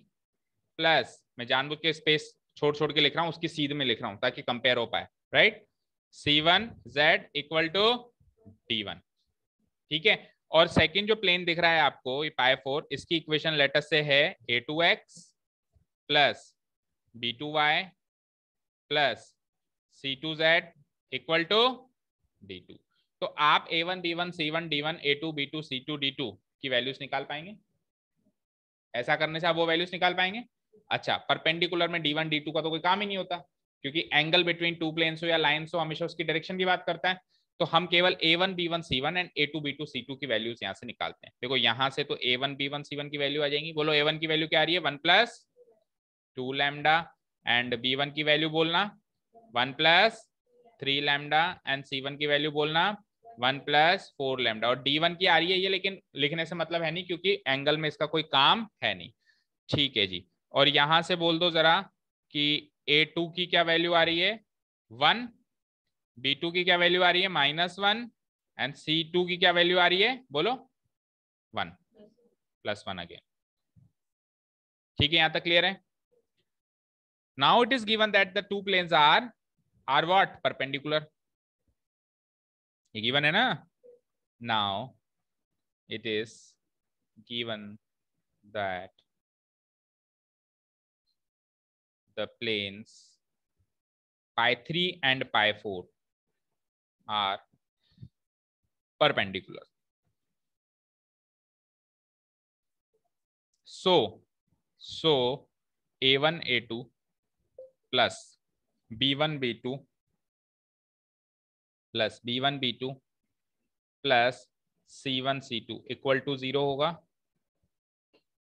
प्लस, मैं जानबूझ के स्पेस छोड़ छोड़ के लिख रहा हूं, उसकी सीध में लिख रहा हूं ताकि कंपेयर हो पाए, right. c1z equal to d1, ठीक है। और सेकंड जो प्लेन दिख रहा है आपको ये π4, इसकी इक्वेशन लेटस से है a2x plus b2y plus c2z equal to d2। तो आप a1 b1 c1 d1 a2 b2 c2 d2 की वैल्यूज निकाल पाएंगे। ऐसा करने से आप वो वैल्यूज निकाल पाएंगे। अच्छा, परपेंडिकुलर में d1 d2 का तो कोई काम ही नहीं होता, क्योंकि एंगल बिटवीन टू प्लेन्स हो या लाइन्स हो हमेशा उसकी डायरेक्शन की बात करता है। तो हम केवल a1 b1 c1 and a2 b2 c2 की वैल्यूज यहां से निकालते हैं। देखो यहां से तो a1 b1 c1 की वैल्यू आ जाएंगी। बोलो a1 की वैल्यू क्या आ रही है, 1+2 लैम्डा, एंड b1 की वैल्यू बोलना 1+3 लैम्डा, एंड c1 की वैल्यू बोलना 1+4 लैम्डा। और d1 की आ रही है ये, लेकिन लिखने से मतलब है नहीं क्योंकि एंगल में इसका कोई काम है नहीं, ठीक है जी। और यहां से बोल दो जरा कि a2 की क्या वैल्यू आ रही है 1, b2 की क्या वैल्यू आ रही है -1, एंड c2 की क्या वैल्यू आ रही है बोलो 1 +1 अगेन, ठीक है। यहां तक क्लियर है। Now it is given that the two planes are what, perpendicular, ये गिवन है ना। Now it is given that the planes π3 and π4 are perpendicular. So a1 a2 plus b1 b2 plus b1 b2 plus c1 c2 equal to 0 होगा।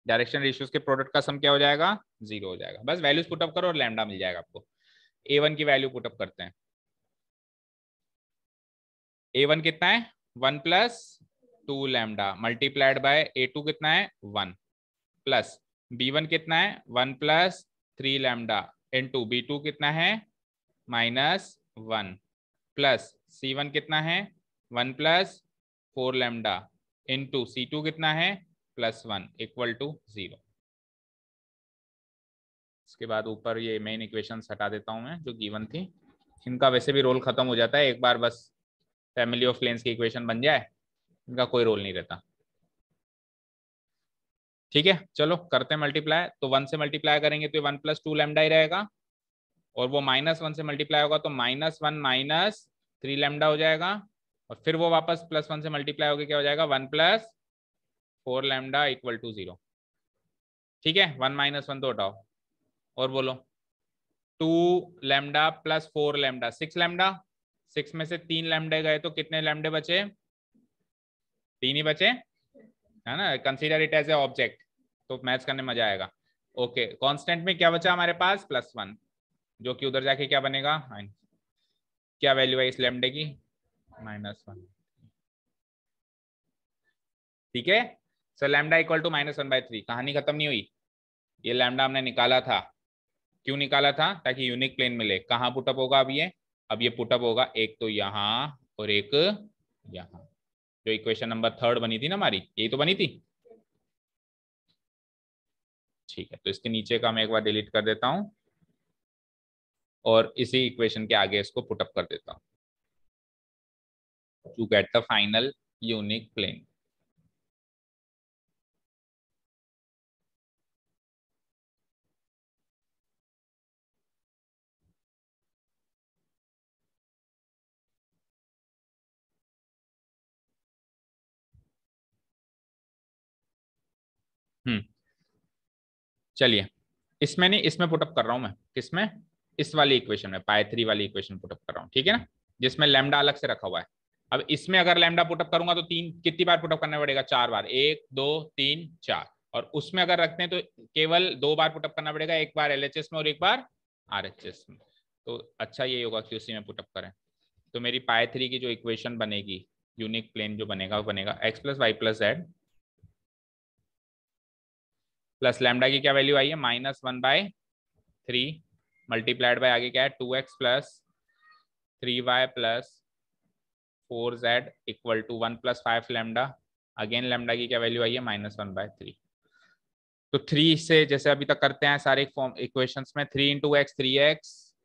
Direction ratios के product का सम क्या हो जाएगा, 0 हो जाएगा। बस वैल्यूज पुटअप करो और लैम्डा मिल जाएगा आपको। a1 की वैल्यू पुटअप करते हैं। a1 कितना है 1+2 लैम्डा मल्टीप्लाइड बाय a2 कितना है 1 प्लस b1 कितना है 1+3 लैम्डा इंटू b2 कितना है -1 प्लस c1 कितना है 1+4 लैम्डा इंटू c2 कितना है +1 इक्वल टू 0। इसके बाद ऊपर ये मेन इक्वेशन हटा देता हूं मैं जो गिवन थी, इनका वैसे भी रोल खत्म हो जाता है एक बार बस फैमिली ऑफ प्लेन्स की इक्वेशन बन जाए, इनका कोई रोल नहीं रहता, ठीक है। चलो करते हैं मल्टीप्लाई। तो 1 से मल्टीप्लाई करेंगे तो 1+2 लैम्डा ही रहेगा, और वो -1 से मल्टीप्लाई होगा तो -1 -3 लैम्डा हो जाएगा, और फिर वो वापस +1 से मल्टीप्लाई होकर क्या हो जाएगा 1+4 लैम्डा इक्वल टू 0, ठीक है। 1 -1 तो हटाओ, और बोलो 2 लैम्डा प्लस 4 लैम्डा 6 लैम्डा, 6 में से 3 लैम्डे गए तो कितने लैम्डे बचे, 3 ही बचे, है ना। Consider it as a object, तो मैथ्स करने मजा आएगा। ओके, कांस्टेंट में क्या बचा हमारे पास +1, जो कि उधर जाके क्या बनेगा, क्या वैल्यू है इस लैम्डे की -1, ठीक है। सो लैम्डा इक्वल टू -1/3, कहानी खत्म नहीं हुई। ये लैम्डा हमने निकाला था, क्यों निकाला था, ताकि यूनिक प्लेन मिले। कहाँ पुटअप होगा अब ये पुटअप होगा एक तो यहाँ और एक यहाँ। जो इक्वेशन नंबर 3 बनी थी ना हमारी, यही तो बनी थी, ठीक है। तो इसके नीचे का मैं एक बार डिलीट कर देता हूं और इसी इक्वेशन के आगे इसको पुटअप कर देता हूं to get the final unique plane. चलिए इसमें नहीं, इसमें पुटअप कर रहा हूं मैं, किसमें, इस वाली इक्वेशन में, पाई3 वाली इक्वेशन पुटअप कर रहा हूँ, ठीक है ना, जिसमें लैम्डा अलग से रखा हुआ है। अब इसमें अगर लैम्डा पुटअप करूंगा तो कितनी बार पुटअप करना पड़ेगा, 4 बार, 1 2 3 4। और उसमें अगर रखते हैं तो केवल 2 बार पुटअप करना पड़ेगा, एक बार LHS में और एक बार RHS में। तो अच्छा ये होगा कि उसी में पुटअप करें। तो मेरी पाई3 की जो इक्वेशन बनेगी, यूनिक प्लेन जो बनेगा वो बनेगा x + y + z plus lambda की क्या वैल्यू आई है, -1/3 मल्टीप्लाइड बाय आगे क्या है 2x + 3y + 4z equal to 1 + 5 लैम्डा। अगेन लैम्डा की क्या वैल्यू आई है, -1/3। तो 3 से जैसे अभी तक करते हैं सारे फॉर्म इक्वेशंस में, 3 × x 3x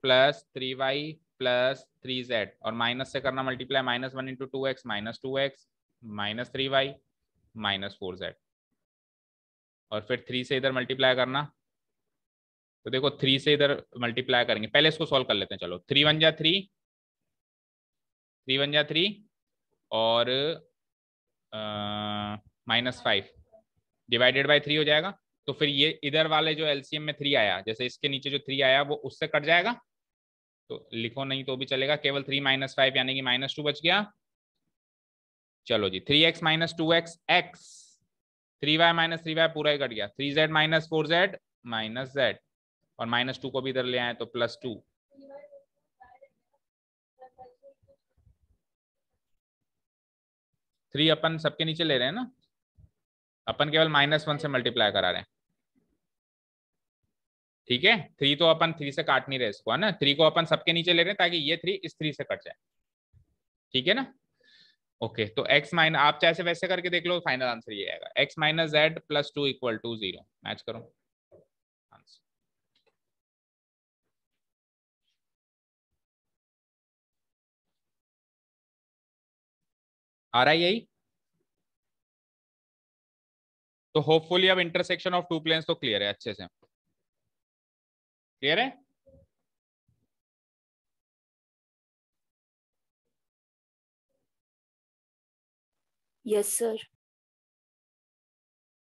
+ 3y + 3z और माइनस से करना multiply, -1 × 2x -2x -3y -4z और फिर 3 से इधर मल्टीप्लाई करना। तो देखो 3 से इधर मल्टीप्लाई करेंगे, पहले इसको सॉल्व कर लेते हैं। चलो 3 × 1 = 3, 3 × 1 = 3 और -5 डिवाइडेड बाय 3 हो जाएगा। तो फिर ये इधर वाले जो एलसीएम में 3 आया, जैसे इसके नीचे जो 3 आया वो उससे कट जाएगा, तो लिखो नहीं तो भी चलेगा, केवल 3 - 5 यानी कि -2 बच गया। चलो जी 3x - 2x x, 3y - 3y पूरा ही कट गया, 3z - 4z -z और -2 को भी इधर ले आए तो +2। थ्री अपन सबके नीचे ले रहे हैं ना, अपन केवल -1 से मल्टीप्लाई करा रहे हैं, ठीक है। 3 तो अपन 3 से काट नहीं रहे इसको, है ना, 3 को अपन सबके नीचे ले रहे हैं ताकि ये 3 इस 3 से कट जाए, ठीक है ना। ओके तो x माइनस, आप चाहे वैसे करके देख लो, फाइनल आंसर ये आएगा, x - z + 2 = 0। मैच करो आंसर। आ रहा है यही। तो होपफुली अब इंटरसेक्शन ऑफ टू प्लेन्स तो क्लियर है, अच्छे से क्लियर है। Yes sir.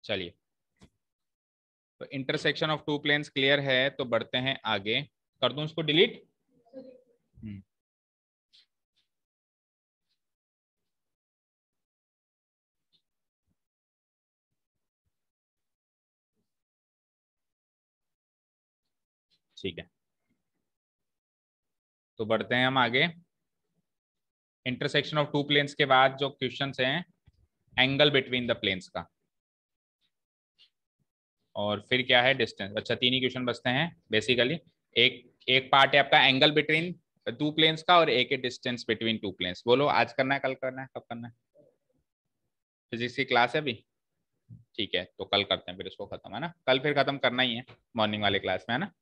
चलिए तो intersection of two planes clear है, तो बढ़ते हैं आगे। कर दूं इसको डिलीट। ठीक है तो बढ़ते हैं हम आगे। इंटरसेक्शन ऑफ टू प्लेन्स के बाद जो क्वेश्चंस हैं, एंगल बिटवीन द प्लेन्स का, और फिर क्या है डिस्टेंस। अच्छा 3 ही क्वेश्चन बचते हैं बेसिकली। एक एक पार्ट है आपका एंगल बिटवीन टू प्लेन्स का और एक है डिस्टेंस बिटवीन टू प्लेन्स। बोलो आज करना है, कल करना है, कब करना है। फिजिक्स की क्लास है अभी, ठीक है तो कल करते हैं फिर इसको खत्म, है ना, कल फिर खत्म करना ही है मॉर्निंग वाले क्लास में, है ना।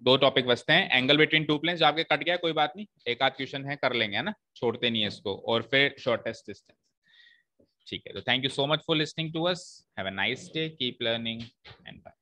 2 टॉपिक बचते हैं, एंगल बिटवीन टू प्लेन्स जो आपके कट गया कोई बात नहीं, एक आध क्वेश्चन है कर लेंगे, है ना, छोड़ते नहीं है इसको, और फिर शॉर्टेस्ट डिस्टेंस। ठीक है तो thank you so much for listening to us, have a nice day, keep learning and bye.